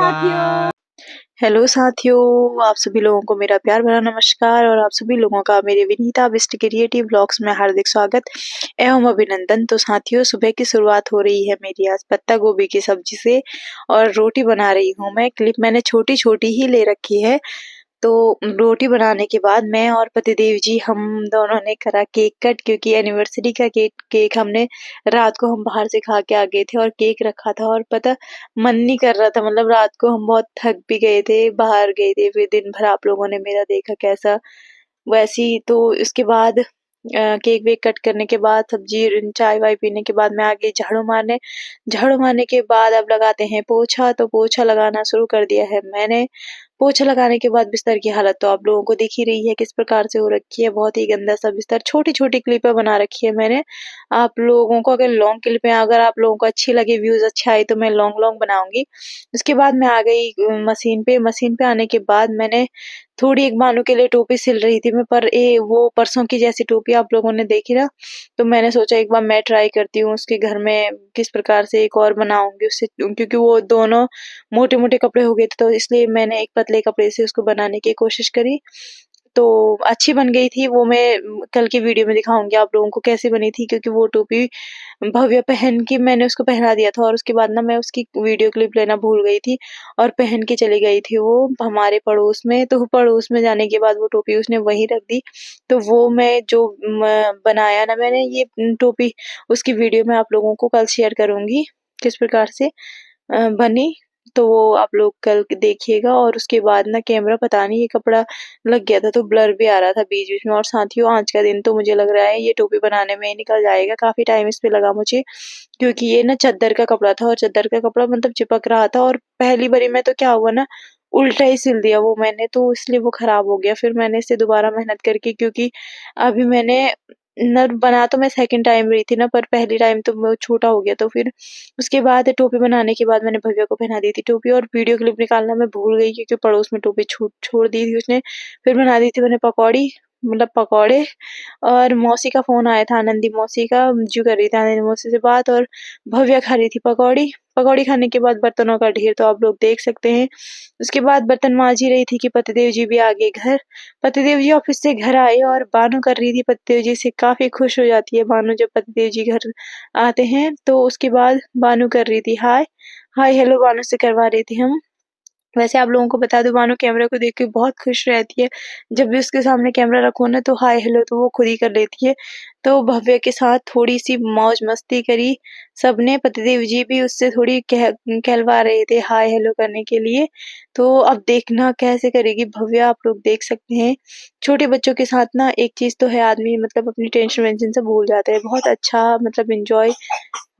साथियों। हेलो साथियों, आप सभी लोगों को मेरा प्यार भरा नमस्कार और आप सभी लोगों का मेरे विनीता बेस्ट क्रिएटिव ब्लॉग्स में हार्दिक स्वागत एवं अभिनंदन। तो साथियों, सुबह की शुरुआत हो रही है मेरी आज पत्ता गोभी की सब्जी से और रोटी बना रही हूँ मैं। क्लिप मैंने छोटी छोटी ही ले रखी है। तो रोटी बनाने के बाद मैं और पतिदेव जी हम दोनों ने करा केक कट, क्योंकि एनिवर्सरी का केक हमने रात को हम बाहर से खा के आ गए थे और केक रखा था और पता मन नहीं कर रहा था। मतलब रात को हम बहुत थक भी गए थे, बाहर गए थे, फिर दिन भर आप लोगों ने मेरा देखा कैसा वैसी। तो इसके बाद केक वेक कट करने के बाद सब्जी चाय वाय पीने के बाद मैं आ गई झाड़ू मारने के बाद अब लगाते हैं पोछा। तो पोछा लगाना शुरू कर दिया है मैंने। पोछा लगाने के बाद बिस्तर की हालत तो आप लोगों को दिख ही रही है किस प्रकार से हो रखी है। बहुत ही गंदा सा बिस्तर, छोटी छोटी क्लिपें बना रखी है मैंने। आप लोगों को अगर लॉन्ग क्लिपें अगर आप लोगों को अच्छी लगे, व्यूज अच्छे आए तो मैं लॉन्ग लॉन्ग बनाऊंगी। उसके बाद मैं आ गई मशीन पे आने के बाद मैंने थोड़ी एक बानू के लिए टोपी सिल रही थी मैं, पर वो परसों की जैसी टोपी आप लोगों ने देखी ना, तो मैंने सोचा एक बार मैं ट्राई करती हूँ उसके घर में किस प्रकार से एक और बनाऊंगी उससे, क्योंकि वो दोनों मोटे मोटे कपड़े हो गए थे तो इसलिए मैंने एक पतले कपड़े से उसको बनाने की कोशिश करी। तो अच्छी बन गई थी वो। मैं कल की वीडियो में दिखाऊंगी आप लोगों को कैसी बनी थी, क्योंकि वो टोपी भव्य पहन के मैंने उसको पहना दिया था और उसके बाद ना मैं उसकी वीडियो क्लिप लेना भूल गई थी और पहन के चली गई थी वो हमारे पड़ोस में। तो पड़ोस में जाने के बाद वो टोपी उसने वहीं रख दी। तो वो मैं जो बनाया ना मैंने ये टोपी, उसकी वीडियो मैं आप लोगों को कल शेयर करूंगी किस प्रकार से बनी। तो वो आप लोग कल देखिएगा। और उसके बाद ना कैमरा पता नहीं ये कपड़ा लग गया था तो ब्लर भी आ रहा था बीच बीच में। और साथियों, आज का दिन तो मुझे लग रहा है ये टोपी बनाने में ही निकल जाएगा, काफी टाइम इस पे लगा मुझे, क्योंकि ये ना चद्दर का कपड़ा था और चद्दर का कपड़ा मतलब चिपक रहा था। और पहली बारी में तो क्या हुआ ना, उल्टा ही सिल दिया वो मैंने, तो इसलिए वो खराब हो गया। फिर मैंने इसे दोबारा मेहनत करके, क्योंकि अभी मैंने न बना तो मैं सेकंड टाइम रही थी ना, पर पहली टाइम तो वो छोटा हो गया। तो फिर उसके बाद टोपी बनाने के बाद मैंने भव्या को पहना दी थी टोपी और वीडियो क्लिप निकालना मैं भूल गई, क्योंकि पड़ोस में टोपी छोड़ दी थी उसने। फिर बना दी थी मैंने पकौड़ी, मतलब पकौड़े। और मौसी का फोन आया था, आनंदी मौसी का, जो कर रही थी आनंदी मौसी से बात, और भव्या खा रही थी पकौड़ी। पकौड़ी खाने के बाद बर्तनों का ढेर तो आप लोग देख सकते हैं। उसके बाद बर्तन मांज ही रही थी कि पतिदेव जी भी आ गए घर। पतिदेव जी ऑफिस से घर आए और बानू कर रही थी पतिदेव जी से, काफी खुश हो जाती है बानू जब पतिदेव जी घर आते हैं। तो उसके बाद बानू कर रही थी हाय हाय हेलो, बानू से करवा रही थी हम। वैसे आप लोगों को बता दूं, बानो कैमरे को देख के बहुत खुश रहती है। जब भी उसके सामने कैमरा रखो ना तो हाय हेलो तो वो खुद ही कर लेती है। तो भव्य के साथ थोड़ी सी मौज मस्ती करी सबने। पतिदेव जी भी उससे थोड़ी कहलवा रहे थे हाय हेलो करने के लिए। तो अब देखना कैसे करेगी भव्य, आप लोग देख सकते हैं। छोटे बच्चों के साथ ना एक चीज तो है, आदमी मतलब अपनी टेंशन वेंशन से भूल जाता है। बहुत अच्छा मतलब इंजॉय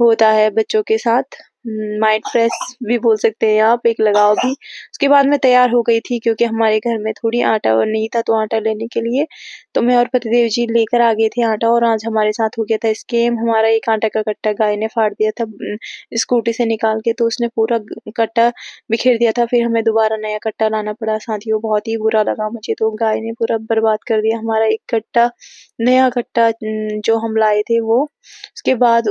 होता है बच्चों के साथ। माइंड फ्रेश भी बोल सकते हैं आप, एक लगाव भी। उसके बाद मैं तैयार हो गई थी, क्योंकि हमारे घर में थोड़ी आटा और नहीं था, तो आटा लेने के लिए तो मैं और पतिदेव जी लेकर आ गए थे आटा। और आज हमारे साथ हो गया था स्कैम। हमारा एक आटा का कट्टा गाय ने फाड़ दिया था स्कूटी से निकाल के, तो उसने पूरा कट्टा बिखेर दिया था। फिर हमें दोबारा नया कट्टा लाना पड़ा साथियों, बहुत ही बुरा लगा मुझे। तो गाय ने पूरा बर्बाद कर दिया हमारा एक कट्टा, नया कट्टा जो हम लाए थे वो। उसके बाद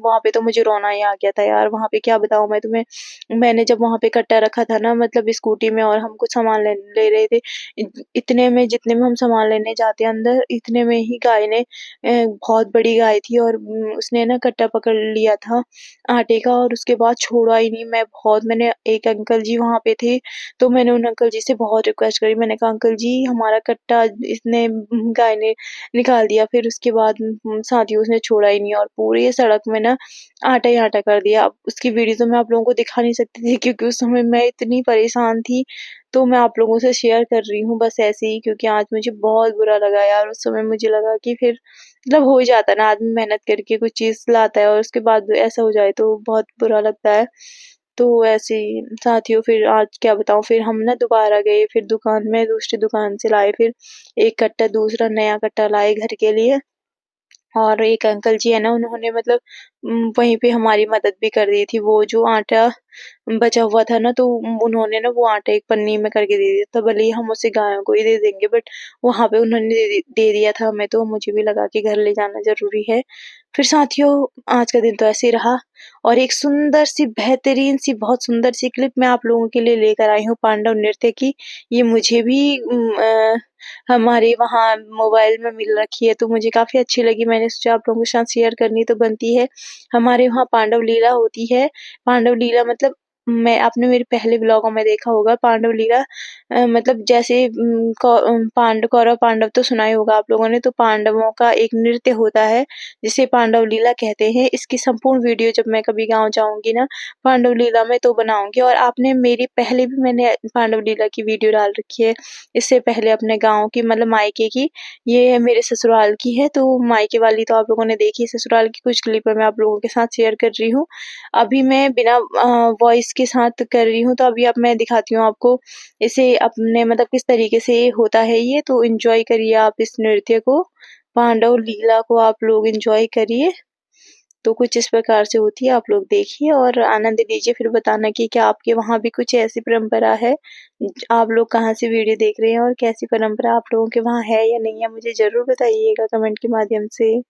वहां पे तो मुझे रोना ही आ गया था यार। वहां पे क्या बताऊं मैं तुम्हें, मैंने जब वहां पे कट्टा रखा था ना मतलब स्कूटी में, और हम कुछ सामान ले रहे थे, इतने में जितने में हम सामान लेने जाते अंदर, इतने में ही गाय ने बहुत बड़ी गाय थी और उसने ना कट्टा पकड़ लिया था आटे का और उसके बाद छोड़ा ही नहीं। मैंने एक अंकल जी वहां पे थे, तो मैंने उन अंकल जी से बहुत रिक्वेस्ट करी। मैंने कहा अंकल जी हमारा कट्टा इसने गाय ने निकाल दिया। फिर उसके बाद साथियों उसने छोड़ा ही नहीं और पूरी सड़क में ना आटा ही आटा कर दिया। अब उसकी वीडियो तो मैं आप लोगों को दिखा नहीं सकती थी, क्योंकि उस समय मैं इतनी परेशान थी। तो मैं आप लोगों से शेयर कर रही हूँ बस ऐसे ही, क्योंकि आज मुझे बहुत बुरा लगा यार। उस समय मुझे लगा कि फिर मतलब हो ही जाता है ना, आदमी मेहनत करके कुछ चीज लाता है और उसके बाद ऐसा हो जाए तो बहुत बुरा लगता है। तो ऐसे ही साथियों, फिर आज क्या बताऊं, फिर हम ना दोबारा गए, फिर दुकान में दूसरी दुकान से लाए, फिर एक कट्टा दूसरा नया कट्टा लाए घर के लिए। और एक अंकल जी है ना, उन्होंने मतलब वहीं पे हमारी मदद भी कर दी थी। वो जो आटा बचा हुआ था ना, तो उन्होंने ना वो आटा एक पन्नी में करके दे दिया था। भले ही हम उसे गायों को ही दे देंगे, बट वहां पे उन्होंने दे दिया था हमें, तो मुझे भी लगा कि घर ले जाना जरूरी है। फिर साथियों, आज का दिन तो ऐसे ही रहा और एक सुंदर सी, बेहतरीन सी, बहुत सुंदर सी क्लिप मैं आप लोगों के लिए लेकर आई हूँ पांडव नृत्य की। ये मुझे भी हमारे वहाँ मोबाइल में मिल रखी है, तो मुझे काफ़ी अच्छी लगी। मैंने सोचा आप लोगों के साथ शेयर करनी तो बनती है। हमारे वहाँ पांडव लीला होती है। पांडव लीला मतलब आपने मेरे पहले व्लॉगों में देखा होगा। पांडव लीला मतलब जैसे कौरव पांडव तो सुना ही होगा आप लोगों ने। तो पांडवों का एक नृत्य होता है जिसे पांडव लीला कहते हैं। इसकी संपूर्ण वीडियो जब मैं कभी गाँव जाऊँगी ना, पांडव लीला में, तो बनाऊँगी। और आपने मेरी पहले भी मैंने पांडव लीला की वीडियो डाल रखी है। इससे पहले अपने गाँव की, मतलब मायके की। ये मेरे ससुराल की है, तो मायके वाली तो आप लोगों ने देखी। ससुराल की कुछ क्लिप मैं आप लोगों के साथ शेयर कर रही हूँ। अभी मैं बिना वॉइस के साथ कर रही हूँ, तो अभी अब मैं दिखाती हूँ आपको इसे अपने, मतलब किस तरीके से होता है ये। तो एन्जॉय करिए आप इस नृत्य को, पांडव लीला को आप लोग एन्जॉय करिए। तो कुछ इस प्रकार से होती है, आप लोग देखिए और आनंद लीजिए। फिर बताना कि क्या आपके वहाँ भी कुछ ऐसी परंपरा है। आप लोग कहाँ से वीडियो देख रहे हैं और कैसी परंपरा आप लोगों के वहाँ है या नहीं है, मुझे ज़रूर बताइएगा कमेंट के माध्यम से।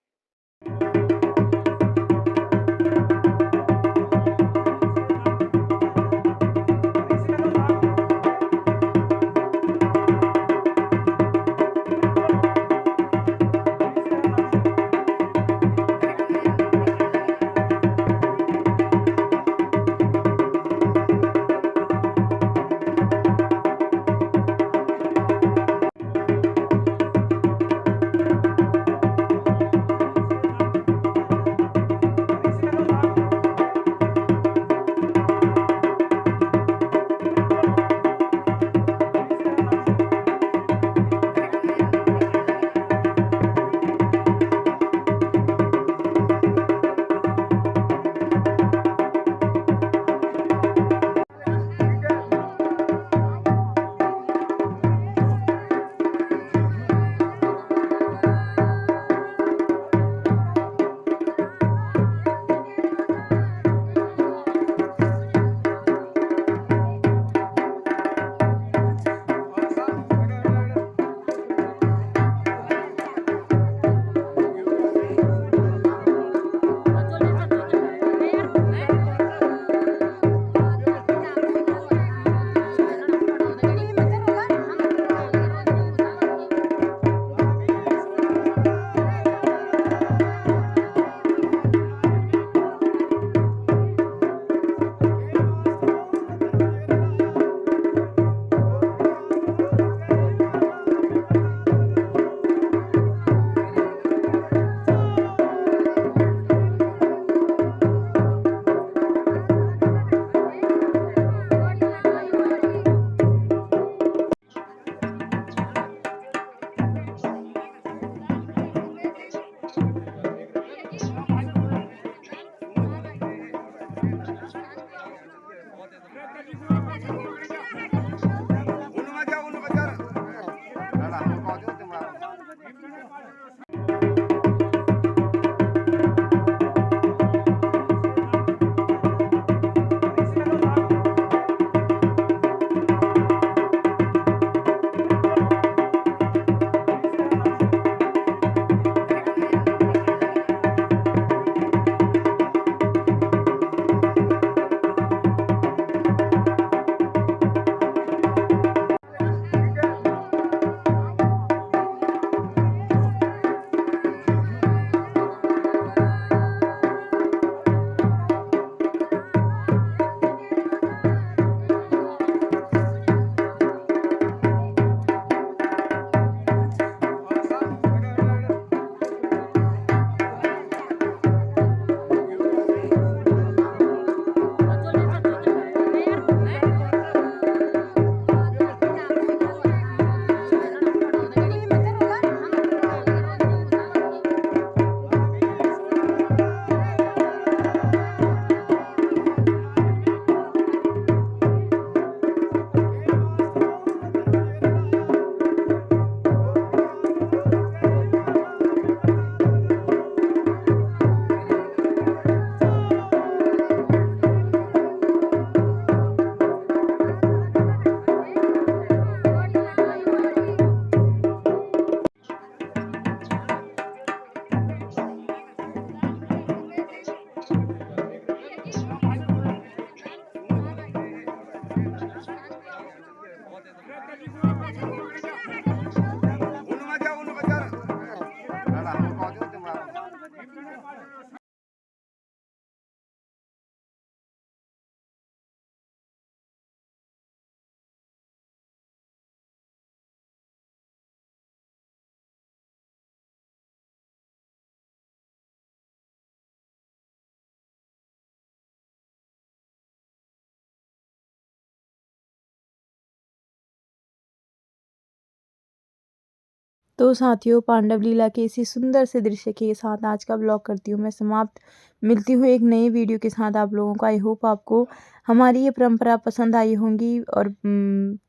तो साथियों, पांडव लीला के इसी सुंदर से दृश्य के साथ आज का ब्लॉग करती हूँ मैं समाप्त। मिलती हूँ एक नई वीडियो के साथ आप लोगों को। आई होप आपको हमारी ये परंपरा पसंद आई होंगी। और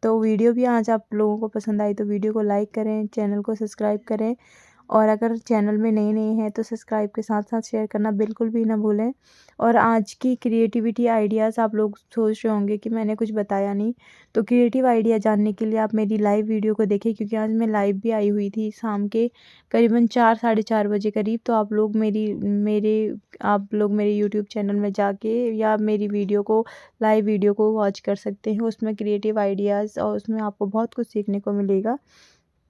तो वीडियो भी आज आप लोगों को पसंद आई तो वीडियो को लाइक करें, चैनल को सब्सक्राइब करें। और अगर चैनल में नए हैं तो सब्सक्राइब के साथ साथ शेयर करना बिल्कुल भी ना भूलें। और आज की क्रिएटिविटी आइडियाज़ आप लोग सोच रहे होंगे कि मैंने कुछ बताया नहीं, तो क्रिएटिव आइडिया जानने के लिए आप मेरी लाइव वीडियो को देखें, क्योंकि आज मैं लाइव भी आई हुई थी शाम के करीबन 4 साढ़े 4 बजे करीब। तो आप लोग मेरे यूट्यूब चैनल में जाके या मेरी लाइव वीडियो को वॉच कर सकते हैं। उसमें क्रिएटिव आइडियाज़ और उसमें आपको बहुत कुछ सीखने को मिलेगा।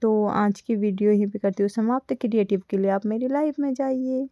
तो आज की वीडियो यहीं पे करती हूँ समाप्त। क्रिएटिव के लिए आप मेरी लाइव में जाइए।